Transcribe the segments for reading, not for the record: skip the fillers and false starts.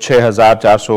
6400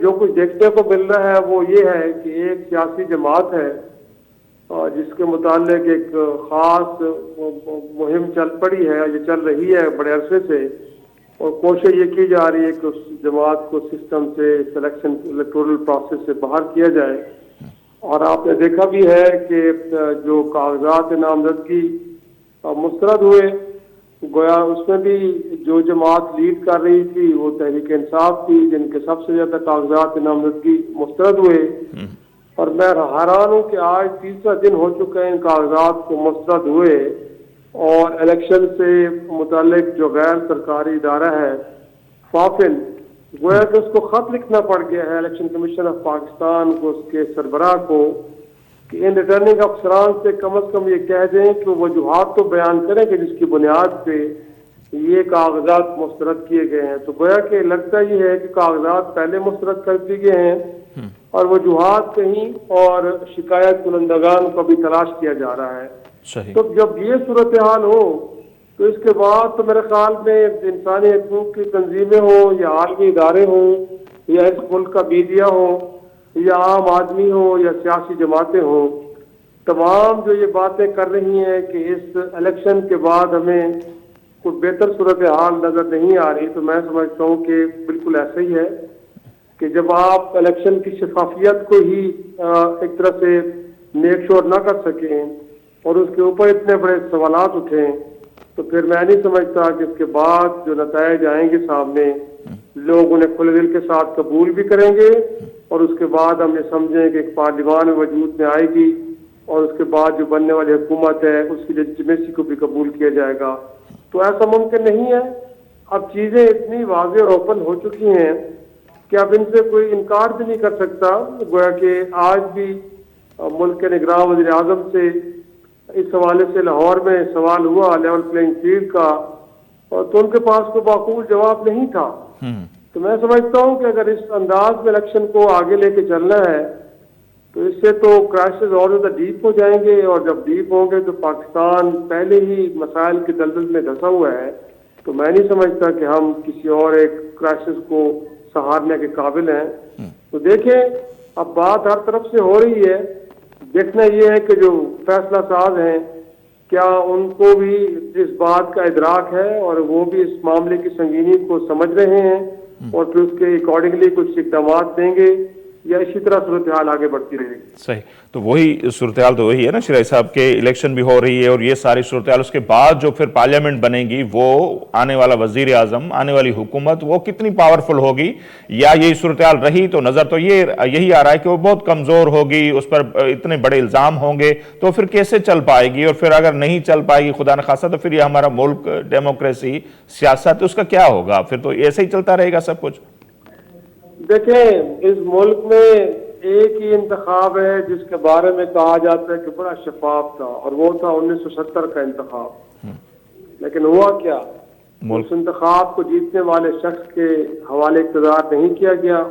جو کچھ دیکھنے کو مل رہا ہے وہ یہ ہے کہ ایک سیاسی جماعت ہے جس کے متعلق ایک خاص مہم چل پڑی ہے، یہ چل رہی ہے بڑے عرصے سے، اور کوشش یہ کی جا رہی ہے کہ اس جماعت کو سسٹم سے، سلیکشن الیکٹورل پروسیس سے باہر کیا جائے۔ اور آپ نے دیکھا بھی ہے کہ جو کاغذات نامزدگی مسترد ہوئے، گویا اس میں بھی جو جماعت لیڈ کر رہی تھی وہ تحریک انصاف تھی، جن کے سب سے زیادہ کاغذات نامزدگی مسترد ہوئے۔ اور میں حیران ہوں کہ آج تیسرا دن ہو چکے ہیں کاغذات کو مسترد ہوئے، اور الیکشن سے متعلق جو غیر سرکاری ادارہ ہے فافن، گویا کہ اس کو خط لکھنا پڑ گیا ہے الیکشن کمیشن آف پاکستان کو، اس کے سربراہ کو، کہ ان ریٹرننگ افسران سے کم از کم یہ کہہ دیں کہ وجوہات تو بیان کریں کہ جس کی بنیاد پہ یہ کاغذات مسترد کیے گئے ہیں۔ تو گویا کہ لگتا یہ ہے کہ کاغذات پہلے مسترد کر دیے گئے ہیں اور وجوہات کہیں اور شکایت کنندگان کو بھی تلاش کیا جا رہا ہے۔ صحیح۔ تو جب یہ صورتحال ہو تو اس کے بعد تو میرے خیال میں انسانی حقوق کی تنظیمیں ہوں یا عالمی ادارے ہوں یا اس ملک کا میڈیا ہو یا عام آدمی ہو یا سیاسی جماعتیں ہوں، تمام جو یہ باتیں کر رہی ہیں کہ اس الیکشن کے بعد ہمیں کوئی بہتر صورتحال نظر نہیں آ رہی، تو میں سمجھتا ہوں کہ بالکل ایسا ہی ہے کہ جب آپ الیکشن کی شفافیت کو ہی ایک طرح سے میک شور نہ کر سکیں اور اس کے اوپر اتنے بڑے سوالات اٹھیں، تو پھر میں نہیں سمجھتا کہ اس کے بعد جو نتائج آئیں گے سامنے، لوگ انہیں کھلے دل کے ساتھ قبول بھی کریں گے، اور اس کے بعد ہم یہ سمجھیں کہ ایک پارلیمان وجود میں آئے گی اور اس کے بعد جو بننے والی حکومت ہے اس کی لیجیٹمیسی کو بھی قبول کیا جائے گا۔ تو ایسا ممکن نہیں ہے۔ اب چیزیں اتنی واضح اور اوپن ہو چکی ہیں کہ اب ان سے کوئی انکار بھی نہیں کر سکتا۔ گویا کہ آج بھی ملک کے نگراں وزیر اعظم سے اس حوالے سے لاہور میں سوال ہوا لیول پلینگ فیلڈ کا، اور تو ان کے پاس کوئی معقول جواب نہیں تھا۔ تو میں سمجھتا ہوں کہ اگر اس انداز میں الیکشن کو آگے لے کے چلنا ہے تو اس سے تو کرائسس اور زیادہ ڈیپ ہو جائیں گے، اور جب ڈیپ ہوں گے تو پاکستان پہلے ہی مسائل کے دلدل میں دھنسا ہوا ہے، تو میں نہیں سمجھتا کہ ہم کسی اور ایک کرائسس کو سہارنے کے قابل ہیں۔ تو دیکھیں اب بات ہر طرف سے ہو رہی ہے، دیکھنا یہ ہے کہ جو فیصلہ ساز ہیں کیا ان کو بھی اس بات کا ادراک ہے اور وہ بھی اس معاملے کی سنگینی کو سمجھ رہے ہیں اور پھر اس کے اکارڈنگلی کچھ اقدامات دیں گے، یا اسی طرح صورتحال آگے بڑھتی رہے گی۔ صحیح۔ تو وہی صورتحال تو وہی ہے نا شرائع صاحب کے الیکشن بھی ہو رہی ہے اور یہ ساری صورتحال، اس کے بعد جو پھر پارلیمنٹ بنے گی، وہ آنے والا وزیر اعظم، آنے والی حکومت وہ کتنی پاورفل ہوگی، یا یہی صورتحال رہی تو نظر تو یہی آ رہا ہے کہ وہ بہت کمزور ہوگی، اس پر اتنے بڑے الزام ہوں گے، تو پھر کیسے چل پائے گی؟ اور پھر اگر نہیں چل پائے گی خدا نخواستہ تو پھر یہ ہمارا ملک، ڈیموکریسی، سیاست، اس کا کیا ہوگا؟ پھر تو ایسے ہی چلتا رہے گا سب کچھ۔ دیکھیں اس ملک میں ایک ہی انتخاب ہے جس کے بارے میں کہا جاتا ہے کہ بڑا شفاف تھا، اور وہ تھا 1970 کا انتخاب۔ لیکن ہوا کیا؟ اس انتخاب کو جیتنے والے شخص کے حوالے اقتدار نہیں کیا گیا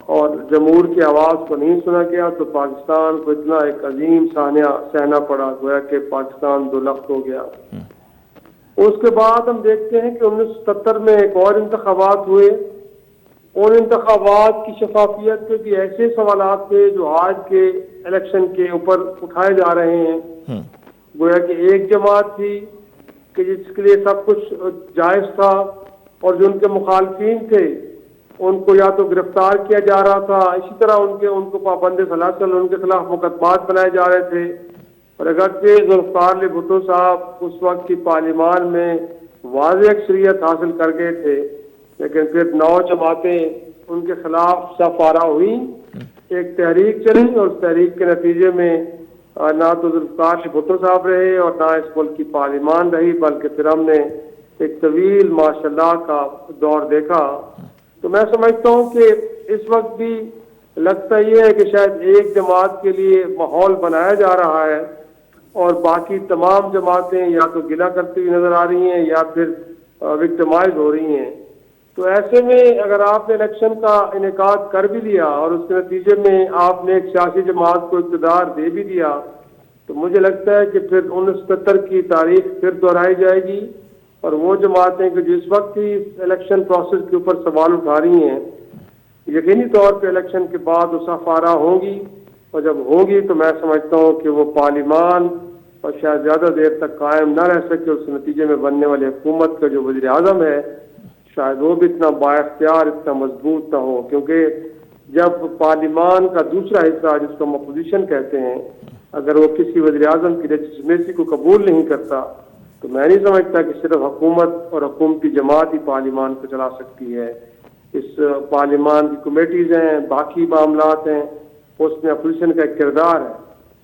اور جمہور کی آواز کو نہیں سنا گیا، تو پاکستان کو اتنا ایک عظیم سانحہ سہنا پڑا، گویا کہ پاکستان دو لخت ہو گیا۔ اس کے بعد ہم دیکھتے ہیں کہ 1970 میں ایک اور انتخابات ہوئے، ان انتخابات کی شفافیت پہ بھی ایسے سوالات تھے جو آج کے الیکشن کے اوپر اٹھائے جا رہے ہیں۔ گویا کہ ایک جماعت تھی کہ جس کے لیے سب کچھ جائز تھا، اور جو ان کے مخالفین تھے ان کو یا تو گرفتار کیا جا رہا تھا، اسی طرح ان کو پابند سلاسل، ان کے خلاف مقدمات بنائے جا رہے تھے۔ اور اگرچہ ذوالفقار علی بھٹو صاحب اس وقت کی پارلیمان میں واضح اکثریت حاصل کر گئے تھے، لیکن پھر 9 جماعتیں ان کے خلاف صف آرا ہوئی، ایک تحریک چلی، اور اس تحریک کے نتیجے میں نہ تو ذوالفقار علی بھٹو صاحب رہے اور نہ اس ملک کی پارلیمان رہی، بلکہ پھر ہم نے ایک طویل ماشاءاللہ کا دور دیکھا۔ تو میں سمجھتا ہوں کہ اس وقت بھی لگتا یہ ہے کہ شاید ایک جماعت کے لیے ماحول بنایا جا رہا ہے اور باقی تمام جماعتیں یا تو گلہ کرتی ہوئی نظر آ رہی ہیں یا پھر وکٹمائز ہو رہی ہیں۔ تو ایسے میں اگر آپ نے الیکشن کا انعقاد کر بھی لیا اور اس کے نتیجے میں آپ نے ایک سیاسی جماعت کو اقتدار دے بھی دیا، تو مجھے لگتا ہے کہ پھر 1970 کی تاریخ پھر دہرائی جائے گی، اور وہ جماعتیں کہ جس وقت ہی الیکشن پروسیس کے اوپر سوال اٹھا رہی ہیں یقینی طور پہ الیکشن کے بعد وہ صفارہ ہوں گی، اور جب ہوگی تو میں سمجھتا ہوں کہ وہ پارلیمان اور شاید زیادہ دیر تک قائم نہ رہ سکے. اس نتیجے میں بننے والی حکومت کا جو وزیر اعظم ہے شاید وہ بھی اتنا بااختیار، اتنا مضبوط نہ ہو، کیونکہ جب پارلیمان کا دوسرا حصہ جس کو ہم اپوزیشن کہتے ہیں اگر وہ کسی وزیر اعظم کی لیجٹمیسی کو قبول نہیں کرتا تو میں نہیں سمجھتا کہ صرف حکومت اور حکومتی جماعت ہی پارلیمان کو چلا سکتی ہے. اس پارلیمان کی کمیٹیز ہیں، باقی معاملات ہیں، اس میں اپوزیشن کا ایک کردار ہے.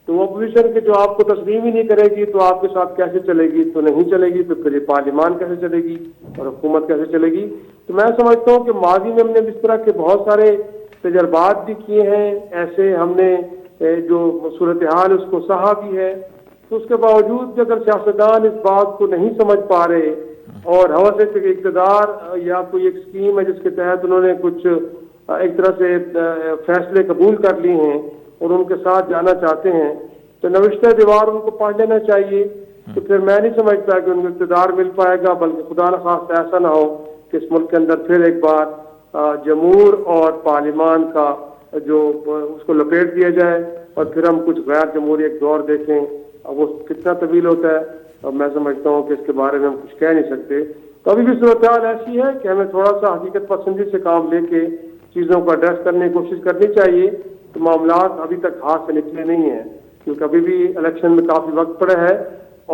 تو وہ اپوزیشن کے جو آپ کو تسلیم ہی نہیں کرے گی تو آپ کے ساتھ کیسے چلے گی؟ تو نہیں چلے گی تو پھر یہ پارلیمان کیسے چلے گی اور حکومت کیسے چلے گی؟ تو میں سمجھتا ہوں کہ ماضی میں ہم نے اس طرح کے بہت سارے تجربات بھی کیے ہیں، ایسے ہم نے جو صورتحال اس کو سہا بھی ہے. تو اس کے باوجود بھی اگر سیاستدان اس بات کو نہیں سمجھ پا رہے اور ہوس اقتدار یا کوئی ایک اسکیم ہے جس کے تحت انہوں نے کچھ ایک طرح سے فیصلے قبول کر لیے ہیں اور ان کے ساتھ جانا چاہتے ہیں تو نوشتہ دیوار ان کو پڑھ لینا چاہیے. تو پھر میں نہیں سمجھتا کہ ان کو اقتدار مل پائے گا، بلکہ خدا نخواستہ ایسا نہ ہو کہ اس ملک کے اندر پھر ایک بار جمہور اور پارلیمان کا جو اس کو لپیٹ دیا جائے اور پھر ہم کچھ غیر جمہوری ایک دور دیکھیں. اب وہ کتنا طویل ہوتا ہے اور میں سمجھتا ہوں کہ اس کے بارے میں ہم کچھ کہہ نہیں سکتے. تو ابھی بھی صورتحال ایسی ہے کہ ہمیں تھوڑا سا حقیقت پسندی سے کام لے کے چیزوں کو ایڈریس کرنے کی کوشش کرنی چاہیے. تو معاملات ابھی تک ہاتھ سے نکلے نہیں ہیں کیونکہ ابھی بھی الیکشن میں کافی وقت پڑا ہے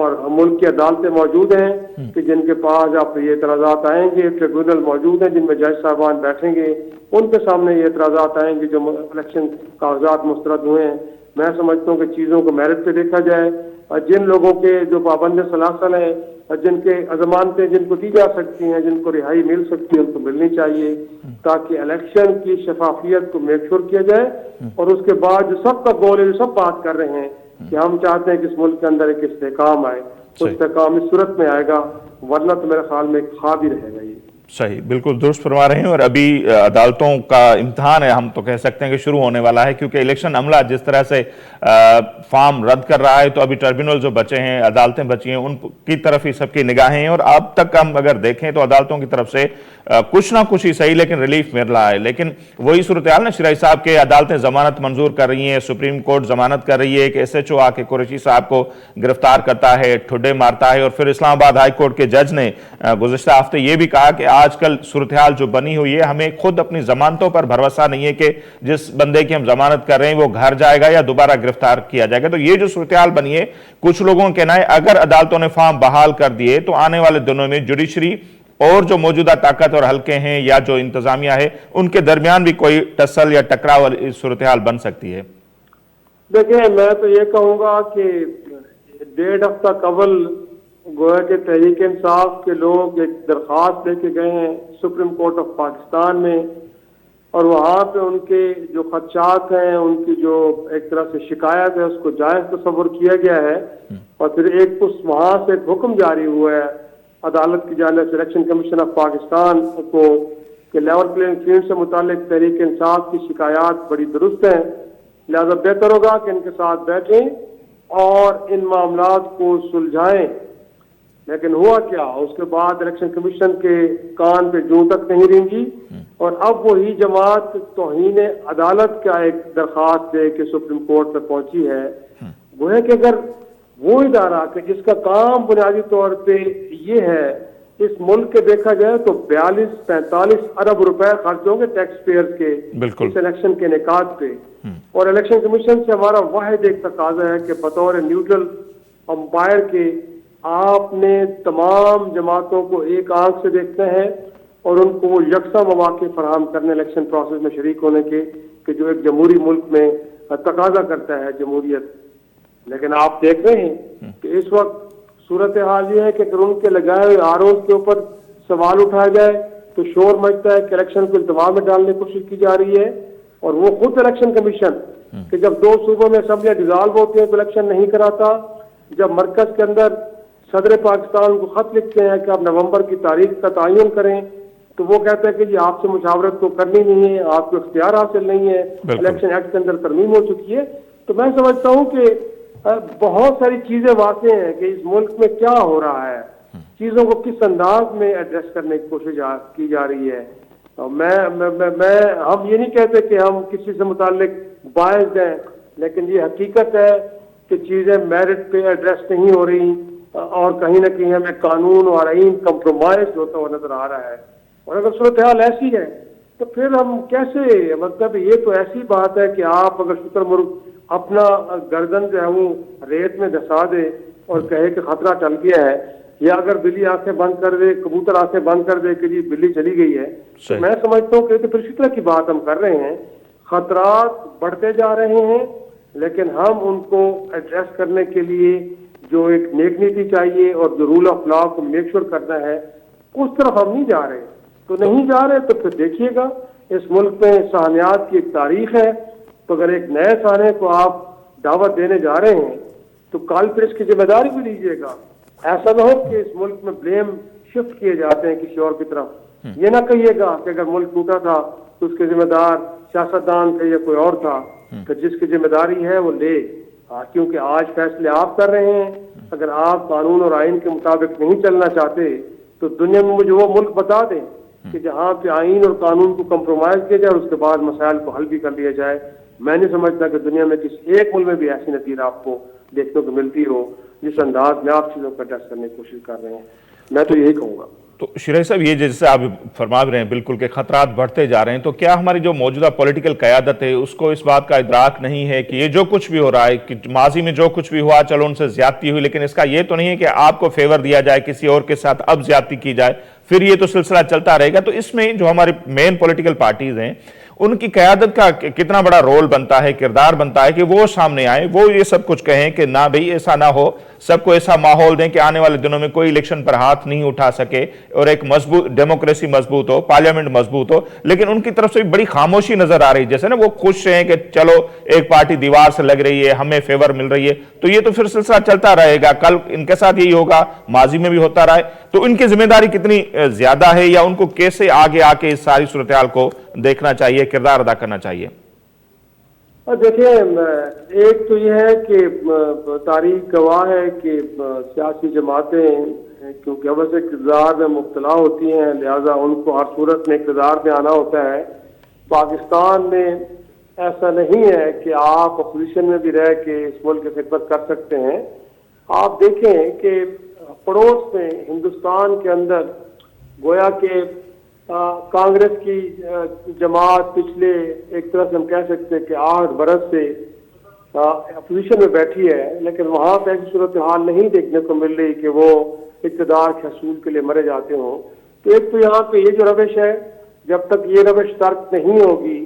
اور ملک کی عدالتیں موجود ہیں کہ جن کے پاس آپ یہ اعتراضات آئیں گے، ٹریبیونل موجود ہیں جن میں جج صاحبان بیٹھیں گے، ان کے سامنے یہ اعتراضات آئیں گے جو الیکشن کاغذات مسترد ہوئے ہیں. میں سمجھتا ہوں کہ چیزوں کو میرٹ پہ دیکھا جائے اور جن لوگوں کے جو پابند سلاسل ہیں اور جن کے ضمانتیں جن کو دی جا سکتی ہیں، جن کو رہائی مل سکتی ہے، ان کو ملنی چاہیے تاکہ الیکشن کی شفافیت کو میک شور کیا جائے. اور اس کے بعد جو سب کا گول ہے، جو سب بات کر رہے ہیں کہ ہم چاہتے ہیں کہ اس ملک کے اندر ایک استحکام آئے، تو استحکام اس صورت میں آئے گا، ورنہ تو میرے خیال میں ایک خواب ہی رہے گا. یہ صحیح، بالکل درست فرما رہے ہیں. اور ابھی عدالتوں کا امتحان ہے، ہم تو کہہ سکتے ہیں کہ شروع ہونے والا ہے، کیونکہ الیکشن عملہ جس طرح سے فارم رد کر رہا ہے تو ابھی ٹربیونل جو بچے ہیں، عدالتیں بچی ہیں، ان کی طرف ہی سب کی نگاہیں ہیں. اور اب تک ہم اگر دیکھیں تو عدالتوں کی طرف سے کچھ نہ کچھ ہی صحیح لیکن ریلیف مل رہا ہے. لیکن وہی صورتحال نا شرعی صاحب کے عدالتیں ضمانت منظور کر رہی ہیں، سپریم کورٹ ضمانت کر رہی ہے کہ SHO آ کے قریشی صاحب کو گرفتار کرتا ہے، ٹھڈے مارتا ہے. اور پھر اسلام آباد ہائی کورٹ کے جج نے گزشتہ ہفتے یہ بھی کہا کہ آج کل صورتحال جو بنی ہوئی ہے، ہمیں خود اپنی ضمانتوں پر بھروسہ نہیں ہے کہ جس بندے کی ہم ضمانت کر رہے ہیں وہ گھر جائے گا یا دوبارہ گرفتار کیا جائے گا. تو یہ جو صورتحال بنی ہے، کچھ لوگوں کے کہنا ہے اگر عدالتوں نے فارم بحال کر دیے تو آنے والے دنوں میں جوڈیشری اور جو موجودہ طاقت اور حلقے ہیں یا جو انتظامیہ ہے ان کے درمیان بھی کوئی ٹسل یا ٹکراؤ والی صورتحال بن سکتی ہے. دیکھیں، میں تو یہ کہوں گا کہ 1.5 ہفتہ قبل گویا کہ تحریک انصاف کے لوگ ایک درخواست لے کے گئے ہیں سپریم کورٹ آف پاکستان میں، اور وہاں پہ ان کے جو خدشات ہیں، ان کی جو ایک طرح سے شکایت ہے، اس کو جائز تصور کیا گیا ہے. اور پھر وہاں سے ایک حکم جاری ہوا ہے عدالت کی جانب سے الیکشن کمیشن آف پاکستان کو کہ لیول پلینگ فیلڈ سے متعلق تحریک انصاف کی شکایات بڑی درست ہیں، لہذا بہتر ہوگا کہ ان کے ساتھ بیٹھیں اور ان معاملات کو سلجھائیں. لیکن ہوا کیا، اس کے بعد الیکشن کمیشن کے کان پہ جوں تک نہیں رینگی اور اب وہی جماعت توہین عدالت کا ایک درخواست دے کے سپریم کورٹ تک پہنچی ہے. وہ ہے کہ اگر وہ ادارہ کہ جس کا کام بنیادی طور پہ یہ ہے، اس ملک کے دیکھا جائے تو 42-45 ارب روپے خرچ ہوں گے ٹیکس پیئرز کے اس الیکشن کے انعقاد پہ، اور الیکشن کمیشن سے ہمارا واحد ایک تقاضا ہے کہ بطور نیوٹرل امپائر کے آپ نے تمام جماعتوں کو ایک آنکھ سے دیکھتے ہیں اور ان کو وہ یکساں مواقع فراہم کرنے الیکشن پروسیس میں شریک ہونے کے کہ جو ایک جمہوری ملک میں تقاضا کرتا ہے جمہوریت. لیکن آپ دیکھ رہے ہیں کہ اس وقت صورتحال یہ ہے کہ اگر ان کے لگائے ہوئے ROs کے اوپر سوال اٹھایا جائے تو شور مچتا ہے کہ الیکشن کو التوا میں ڈالنے کی کوشش کی جا رہی ہے. اور وہ خود الیکشن کمیشن کہ جب 2 صوبوں میں اسمبلیاں ڈیزالو ہوتی ہیں تو الیکشن نہیں کراتا، جب مرکز کے اندر صدر پاکستان کو خط لکھتے ہیں کہ آپ نومبر کی تاریخ کا تعین کریں تو وہ کہتے ہیں کہ جی آپ سے مشاورت تو کرنی نہیں ہے، آپ کو اختیار حاصل نہیں ہے، الیکشن ایکٹ کے اندر ترمیم ہو چکی ہے. تو میں سمجھتا ہوں کہ بہت ساری چیزیں واضح ہیں کہ اس ملک میں کیا ہو رہا ہے، چیزوں کو کس انداز میں ایڈریس کرنے کی کوشش کی جا رہی ہے. ہم یہ نہیں کہتے کہ ہم کسی سے متعلق باعث ہیں، لیکن یہ حقیقت ہے کہ چیزیں میرٹ پہ ایڈریس نہیں ہو رہی اور کہیں نہ کہیں ہمیں قانون اور آئین کمپرومائز ہوتا ہوا نظر آ رہا ہے. اور اگر صورتحال ایسی ہے تو پھر ہم کیسے، مطلب یہ تو ایسی بات ہے کہ آپ اگر شکر مرغ اپنا گردن جو ہے وہ ریت میں دھسا دے اور کہے کہ خطرہ ٹل گیا ہے، یا اگر بلی آنکھیں بند کر دے، کبوتر آنکھیں بند کر دے کہ جی بلی چلی گئی ہے، تو میں سمجھتا ہوں کہ تو پھر اسی طرح کی بات ہم کر رہے ہیں. خطرات بڑھتے جا رہے ہیں، لیکن ہم ان کو ایڈریس کرنے کے لیے جو ایک نیک نیتی چاہیے اور جو رول آف لا کو میک شور کرنا ہے، اس طرف ہم نہیں جا رہے. تو نہیں جا رہے تو پھر دیکھیے گا اس ملک میں سانحات کی ایک تاریخ ہے، تو اگر ایک نئے سانحے کو آپ دعوت دینے جا رہے ہیں تو کل پھر اس کی ذمہ داری بھی لیجیے گا. ایسا نہ ہو کہ اس ملک میں بلیم شفٹ کیے جاتے ہیں کسی اور کی طرف. یہ نہ کہیے گا کہ اگر ملک ٹوٹا تھا تو اس کے ذمہ دار سیاستدان تھے یا کوئی اور تھا، کہ جس کی ذمہ داری ہے وہ لے. کیونکہ آج فیصلے آپ کر رہے ہیں. اگر آپ قانون اور آئین کے مطابق نہیں چلنا چاہتے تو دنیا میں مجھے وہ ملک بتا دیں کہ جہاں پہ آئین اور قانون کو کمپرومائز کیا جائے اور اس کے بعد مسائل کو حل بھی کر لیا جائے. میں نہیں سمجھتا کہ دنیا میں کسی ایک ملک میں بھی ایسی نظیر آپ کو دیکھنے کو ملتی ہو جس انداز میں آپ چیزوں کو ایڈریس کرنے کی کوشش کر رہے ہیں. میں تو یہی کہوں گا. تو شریح صاحب، یہ جیسے آپ فرما رہے ہیں بالکل کہ خطرات بڑھتے جا رہے ہیں، تو کیا ہماری جو موجودہ پولیٹیکل قیادت ہے اس کو اس بات کا ادراک نہیں ہے کہ یہ جو کچھ بھی ہو رہا ہے، کہ ماضی میں جو کچھ بھی ہوا چلو ان سے زیادتی ہوئی، لیکن اس کا یہ تو نہیں ہے کہ آپ کو فیور دیا جائے کسی اور کے ساتھ اب زیادتی کی جائے، پھر یہ تو سلسلہ چلتا رہے گا. تو اس میں جو ہمارے مین پولیٹیکل پارٹیز ہیں ان کی قیادت کا کتنا بڑا رول بنتا ہے، کردار بنتا ہے کہ وہ سامنے آئیں، وہ یہ سب کچھ کہیں کہ نہ بھئی ایسا نہ ہو، سب کو ایسا ماحول دیں کہ آنے والے دنوں میں کوئی الیکشن پر ہاتھ نہیں اٹھا سکے اور ایک مضبوط ڈیموکریسی مضبوط ہو، پارلیمنٹ مضبوط ہو. لیکن ان کی طرف سے بڑی خاموشی نظر آ رہی ہے، جیسے نا وہ خوش ہیں کہ چلو ایک پارٹی دیوار سے لگ رہی ہے، ہمیں فیور مل رہی ہے. تو یہ تو پھر سلسلہ چلتا رہے گا، کل ان کے ساتھ یہی ہوگا، ماضی میں بھی ہوتا رہا ہے. تو ان کی ذمہ داری کتنی زیادہ ہے، یا ان کو کیسے آگے آ کے اس ساری صورتحال کو دیکھنا چاہیے، کردار ادا کرنا چاہیے؟ دیکھیں، ایک تو یہ ہے کہ تاریخ گواہ ہے کہ سیاسی جماعتیں کیونکہ اب سے اقتدار میں مبتلا ہوتی ہیں، لہذا ان کو ہر صورت میں اقتدار میں آنا ہوتا ہے. پاکستان میں ایسا نہیں ہے کہ آپ اپوزیشن میں بھی رہ کے اس ملک کی خدمت کر سکتے ہیں. آپ دیکھیں کہ پڑوس میں ہندوستان کے اندر گویا کہ کانگریس کی جماعت پچھلے ایک طرح سے ہم کہہ سکتے ہیں کہ 8 برس سے اپوزیشن میں بیٹھی ہے، لیکن وہاں پہ ایسی صورتحال نہیں دیکھنے کو مل رہی کہ وہ اقتدار کے حصول کے لیے مرے جاتے ہوں. تو ایک تو یہاں پہ یہ جو روش ہے، جب تک یہ روش ترک نہیں ہوگی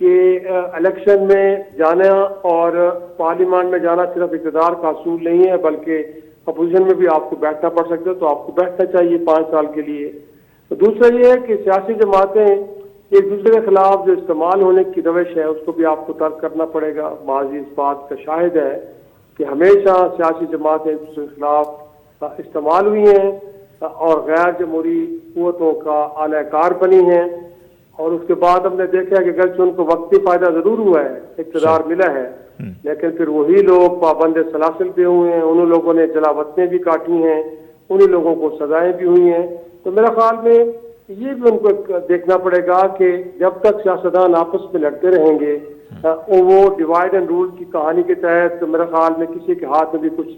کہ الیکشن میں جانا اور پارلیمان میں جانا صرف اقتدار کا حصول نہیں ہے بلکہ اپوزیشن میں بھی آپ کو بیٹھنا پڑ سکتا ہے، تو آپ کو بیٹھنا چاہیے 5 سال کے لیے. دوسرا یہ ہے کہ سیاسی جماعتیں ایک دوسرے کے خلاف جو استعمال ہونے کی روش ہے اس کو بھی آپ کو ترک کرنا پڑے گا. ماضی اس بات کا شاہد ہے کہ ہمیشہ سیاسی جماعتیں ایک دوسرے کے خلاف استعمال ہوئی ہیں اور غیر جمہوری قوتوں کا اعلی کار بنی ہیں. اور اس کے بعد ہم نے دیکھا ہے کہ اگرچہ ان کو وقتی فائدہ ضرور ہوا ہے، اقتدار ملا ہے، لیکن پھر وہی لوگ پابند سلاسل پہ ہوئے ہیں، انہوں لوگوں نے جلاوطنیں بھی کاٹی ہیں، انہی لوگوں کو سزائیں بھی ہوئی ہیں. تو میرا خیال میں یہ بھی ان کو دیکھنا پڑے گا کہ جب تک سیاستدان آپس میں لڑتے رہیں گے وہ ڈیوائڈ اینڈ رول کی کہانی کے تحت تو میرا خیال میں کسی کے ہاتھ میں بھی کچھ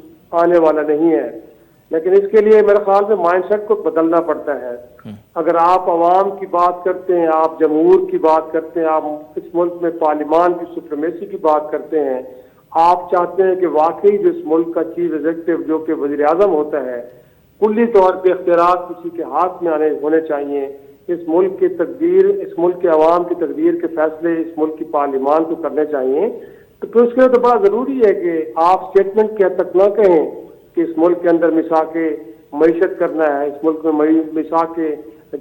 آنے والا نہیں ہے. لیکن اس کے لیے میرے خیال میں مائنڈ سیٹ کو بدلنا پڑتا ہے. اگر آپ عوام کی بات کرتے ہیں، آپ جمہور کی بات کرتے ہیں، آپ اس ملک میں پارلیمان کی سپریمیسی کی بات کرتے ہیں، آپ چاہتے ہیں کہ واقعی جو اس ملک کا چیف ایگزیکٹو جو کہ وزیر اعظم ہوتا ہے کلی طور پہ اختیارات کسی کے ہاتھ میں ہونے چاہیے، اس ملک کی تقدیر، اس ملک کے عوام کی تقدیر کے فیصلے اس ملک کی پارلیمان کو کرنے چاہیے. تو پھر اس کے لیے تو بڑا ضروری ہے کہ آپ اسٹیٹمنٹ کے حد تک نہ کہیں کہ اس ملک کے اندر مساق معیشت کرنا ہے، اس ملک میں مساق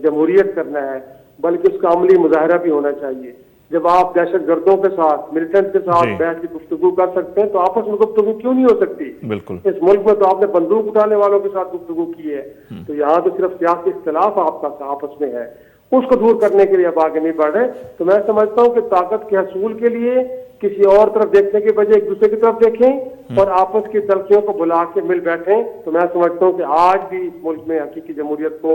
جمہوریت کرنا ہے، بلکہ اس کا عملی مظاہرہ بھی ہونا چاہیے. جب آپ دہشت گردوں کے ساتھ، ملیٹنٹ کے ساتھ بیٹھ کے گفتگو کر سکتے ہیں تو آپس میں گفتگو کیوں نہیں ہو سکتی؟ بالکل. اس ملک میں تو آپ نے بندوق اٹھانے والوں کے ساتھ گفتگو کی ہے، تو یہاں تو صرف سیاسی اختلاف آپ کا آپس میں ہے، اس کو دور کرنے کے لیے اب آگے نہیں بڑھ رہے. تو میں سمجھتا ہوں کہ طاقت کے حصول کے لیے کسی اور طرف دیکھنے کے بجائے ایک دوسرے کی طرف دیکھیں اور آپس کی تلخیوں کو بلا کے مل بیٹھیں. تو میں سمجھتا ہوں کہ آج بھی اس ملک میں حقیقی جمہوریت کو